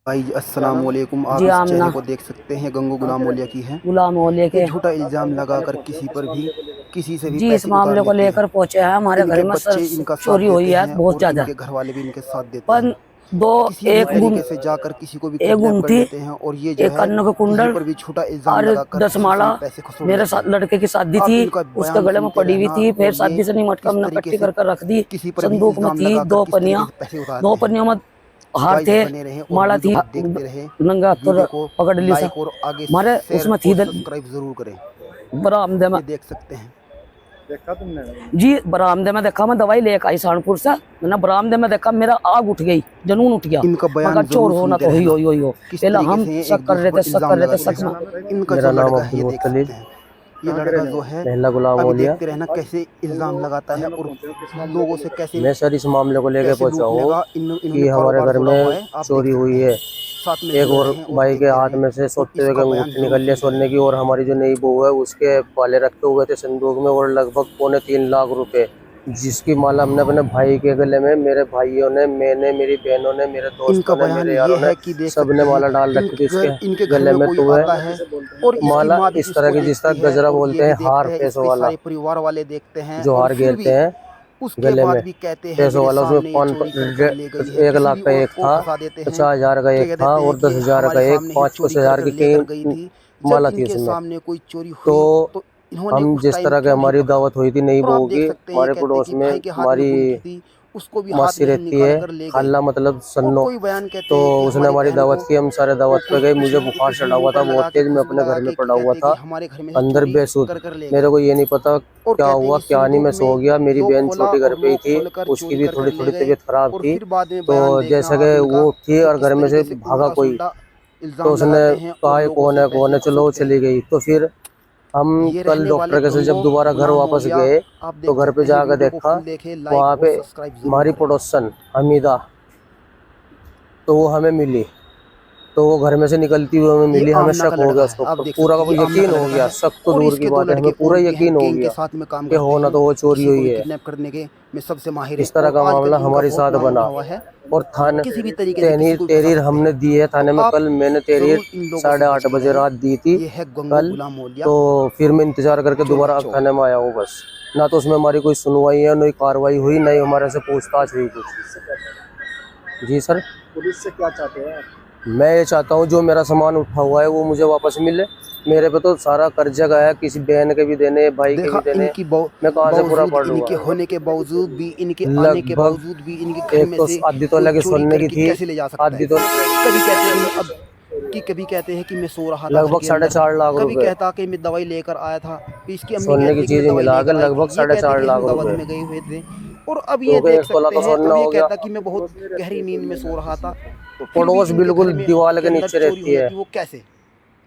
भाई अस्सलाम वालेकुम। जी आप इस आमना चेहरे को देख सकते हैं, गंगो गुलाम मौलिया की है। गुलाम हो ये लेके झूठा इल्ज़ाम लगाकर किसी पर भी किसी से भी जी इस पैसे उतार मामले को लेते हैं। लेकर पहुंचे हैं हमारे घर इनके में सर बच्चे इनका साथ चोरी हुई देते है हैं बहुत और ज्यादा। इनके घर वाले भी इनके साथ देते हैं। पर दो किसी भी एक गुम तरीके से जाकर किसी को भी एक किडनैप कर गुमटी लेते हैं और ये जो एक है कन्न का किसी कुंडल पर भी झूठा इल्ज़ाम और लगाकर 10 किसी से माला भी पैसे खसोड़ मेरे लेते साथ हैं। लड़के की शादी आप थी, इनका उसके बयान गले में सुनते पड़ी हुई रहना थी। फिर और ये शादी से नहीं मटका किस हमने तरीके इकट्ठी से कर रख दी। किसी पर भी संदूक में इल्ज़ाम थी लगाकर दो किस तरीके पनिया, से पैसे दो उतारते हैं। पनियों में हार गाइस थे, बने रहें और माला वीडियो थी, को देखते रहें। नंगा हाथ वीडियो पर को पकड़ ली सा लाइक और आगे हमारे शेयर उसमें थी और सब्सक्राइब ज़रूर करें। बरामदे में। ये देख सकते हैं। देखा तुमने? जी बरामदे में देखा, मैं दवाई लेकर आई सहारनपुर से। मैंने बरामदे में देखा, मेरा आग उठ गई, जनून उठ गया। इनका मैं कहा बयान चोर ज़रूर हो ना सुनते तो ही रहना, हो। किस पहले तरीके हम से ये शक एक कर दूसरे रहे पर थे, शक कर इल्ज़ाम रहे थे, लगाते शक हैं। में। इनका जो मेरा नाम लड़का है ये अब्दुल देख मुत्तलिब, सकते हैं। ये लड़का जो है महला गुलाम अभी ओलिया। देखते रहना कैसे इल्ज़ाम लगाता है और लोगों से कैसे मैं सर इस मामले को लेकर पैसे पहुंचा लूटने हूँ का इन्होंने कि हमारे कारोबार घर जोड़ा हुआ में है। आप देख चोरी सकते हुई हैं। है। साथ में एक जुड़े और रहें और भाई के देखते हाथ रहें में से और सोते हुए इसका बयान अंगूठी ज़रूर निकल लिया सुनते सोने रहें। की, और हमारी जो नई बहू है उसके बाले रखे हुए थे संदूक में, और लगभग 2.25 लाख रुपए, जिसकी माला हमने अपने भाई के गले में, मेरे भाइयों ने, मैंने, मेरी बहनों ने, मेरे इनका दोस्तों ने, बयान मेरे ये यारों ने, है कि देख सब ने सकते हैं माला डाल रखी थी इसके इनके घर गले में में। कोई तो वह आता है और इसकी माला माँ भी इस तरह इसको की जिस देखती तरह है गजरा और ये बोलते भी हैं, हार देखते हैं, पैसों इसके वाला, सारे परिवार वाले देखते हैं जो और हार फिर घेरते भी हैं उसके गले बाद में। भी कहते हैं पैसों मेरे वाला उसमें सामने ये चोरी कर ले गई है। 1 लाख किसी का और एक को था, फंसा देते हैं, 50,000 का एक कह था, देते हैं और कि 10,000 का हमारे एक, सामने ही चोरी 5-5 हज़ार कर की लेकर गई कई थी। जब माला थी इनके उसमें। सामने कोई चोरी तो हुई तो इन्होंने हम उस जिस टाइम तरह के क्यों नहीं हमारी पकड़ा। दावत हुई थी नई और आप बहू देख की, सकते हैं ये हमारे कहते हैं पड़ोस कि में भाई के हाथ में हमारी गुमटी थी, उसको भी हाथ मासी में ही रहती निकाल है, कर ले गई। खाला मतलब और सन्नो। कोई बयान कहते तो हैं कि उसने हमारी हमारी बहन दावत को की, हम सारे दावत पे गए। मुझे बुखार कुछ चढ़ा भी हुआ ऊपर था बहुत लगा के तेज, मैं अपने खुशबुला घर में के पड़ा हुआ कहते हैं कि था हमारे घर में से अंदर चोरी बेसुध। कर ले मेरे गए। को ये नहीं पता और क्या कहते हैं हुआ कि क्या नहीं, मैं संदूक सो में गया। मेरी लॉक बहन खोला छोटी घर और पे ही लॉक थी, खोलकर उसकी चोरी भी कर कर थोड़ी ले थोड़ी गए। तबीयत खराब और थी। फिर बाद में तो बयान देखना जैसे कि आप इनका वो थी कि और किस घर में से तरीके से भागा उल्टा कोई, सुल्टा तो इल्ज़ाम उसने लगाते हैं और कहा है लोगों से कौन पैसे है, चलो वो खसूटते चली हैं। गई। तो फिर हम ये कल रहने वाले डॉक्टर के साथ जब गंगो दोबारा घर गुलाम वापस मौलिया। गए, आप तो देख घर पे सकते हैं। जाकर वीडियो को देखा फुल देखें, वहाँ लाइक और पे सब्सक्राइब ज़रूर हमारी करें। पड़ोसन हमीदा, तो वो हमें मिली। तो वो घर में से निकलती हुई हमें ये मिली, हमें आमना शक का हो गया लड़का है, उसके आप ऊपर, देख पूरा सकते का हैं ये पूरा आमना यकीन का हो लड़का गया, है। शक तो और दूर की इसके दो बात है, लड़के हमें पूरा और भी हैं यकीन हो गैंग के गया साथ में काम कि करते हो ना हैं। तो वो चोरी किसी को हुई भी है। किडनैप करने के में सबसे माहिर है इस तरह और का आजकल मामला इनका हमारे बहुत साथ नाम बना। बना हुआ है। और थाने किसी भी तरीके से किसी तहरीर को भी फंसा तहरीर सकते हमने हैं। दी है तो थाने में, आप कल मैंने तहरीर ज़रूर इन लोगों से 8:30 बच के बजे रहें। रात दी थी ये है गंगो कल। गुलाम मौलिया, तो फिर मैं इंतज़ार करके चोर दोबारा चोर। थाने में आया हूँ बस। ना तो उसमें हमारी कोई सुनवाई है, ना कार्रवाई हुई, ना ही हमारे से पूछताछ हुई कुछ। जी सर, पुलिस से क्या चाहते हैं आप? मैं ये चाहता हूँ जो मेरा सामान उठा हुआ है वो मुझे वापस मिले। मेरे पे तो सारा कर्जा गया है, किसी बहन के भी देने, भाई के देखा भी देने, इनकी मैं कहाँ से पूरा बावजूद पढ़ लूँगा। इनके होने के बावजूद भी, इनके आने के लगभग बावजूद भी इनके घर एक में तो से आधी तोला कोई की चोरी सोने की करके थी, कैसे ले जा सकता आधी है। तो कभी कहते कि मैं अब कि कभी कहते हैं कि मैं सो रहा था घर लगभग के साढ़े अंदर, चार लाख कभी रुपए कहता कि मैं दवाई लेकर आया था। फिर इसकी अम्मी सोने की कहती है कि मैं चीजें दवाई मिला के लेकर आई थी। लगभग ये साढ़े कहते चार कि हम लाख दावत रुपए में गए हुए थे। और अब ये क्योंकि देख 1 तोला सकते तो हैं, सोना अब ये हो गया। कहता कि मैं बहुत गहरी नींद में सो रहा था। तो फिर भी पड़ोस इनके घर बिल्कुल में दीवार के के अंदर नीचे चोरी हो रहती है, जाती है, वो कैसे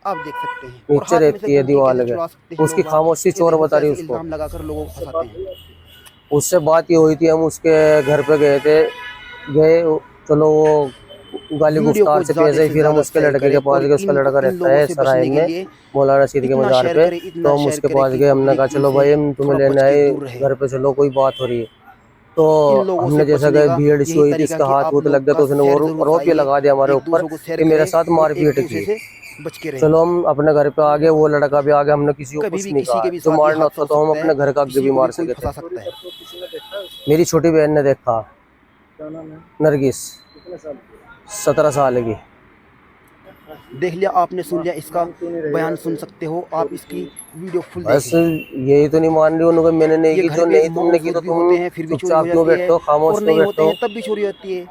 आप देख सकते हैं। और नीचे हाथ में से रहती है गुमटी दीवार कैसे के। छुड़ा सकते हैं उसकी लोग बाग। खामोशी ये चोर देखो बता रही कैसे उसको। इल्ज़ाम लगाकर लोगों को फंसाते हैं। उससे बात ये हुई थी, हम उसके घर पे गए थे, गए, चलो वो गाली वीडियो गुफ्तार को से ज़्यादा पेश आई। से फिर हम ज़्यादा उसके शेयर लड़के के करें पास और गए, उसका इनको लड़का इन रहता लोगों है से सराय बचने के में, लिए मौलाना रशीद के इतना मज़ार शेयर पे। करें, तो इतना हम शेयर उसके करें पास कि गए, हमने कहा पब्लिक चलो इनसे भाई हम तुम्हें थोड़ा लेने बच के आए, दूर रहे। घर पे चलो कोई बात हो रही है। तो इन लोगों से हमने जैसा बचने कि का भीड़ सी यही हुई थी, तरीका इसका कि हाथ आप वूथ लोग लग गया, का तो उसने शेयर वो ज़रूर आरोप ये कराइए, लगा दिया हमारे एक ऊपर दूसरे को शेयर कि मेरे करें साथ और एक मारपीट दूसरे की। से बच के रहें। चलो हम अपने घर पे आ गए, वो लड़का भी आ गया, हमने किसी को कभी कुछ भी नहीं किसी कहा। के भी जो साथ ये मारना हादसा होता हो तो हम सकता है, अपने घर का आगे किसी भी को भी मार कोई सके थे। फंसा सकता है। मेरी छोटी बहन ने देखा, क्या नाम है? नरगिस, कितने साल की? 17 साल की। देख लिया आपने, सुन लिया, इसका बयान सुन सकते हो आप, इसकी वीडियो फुल बस देखें। यही तो नहीं मान रही उन्होंने, मैंने नहीं ये की, घर जो पे नहीं तुमने की मौजूद तो भी तुम होते हैं फिर भी चोरी हो चुपचाप क्यों जाती है, बैठते हो, खामोश और क्यों नहीं होते बैठते हैं हो। तब भी चोरी होती है।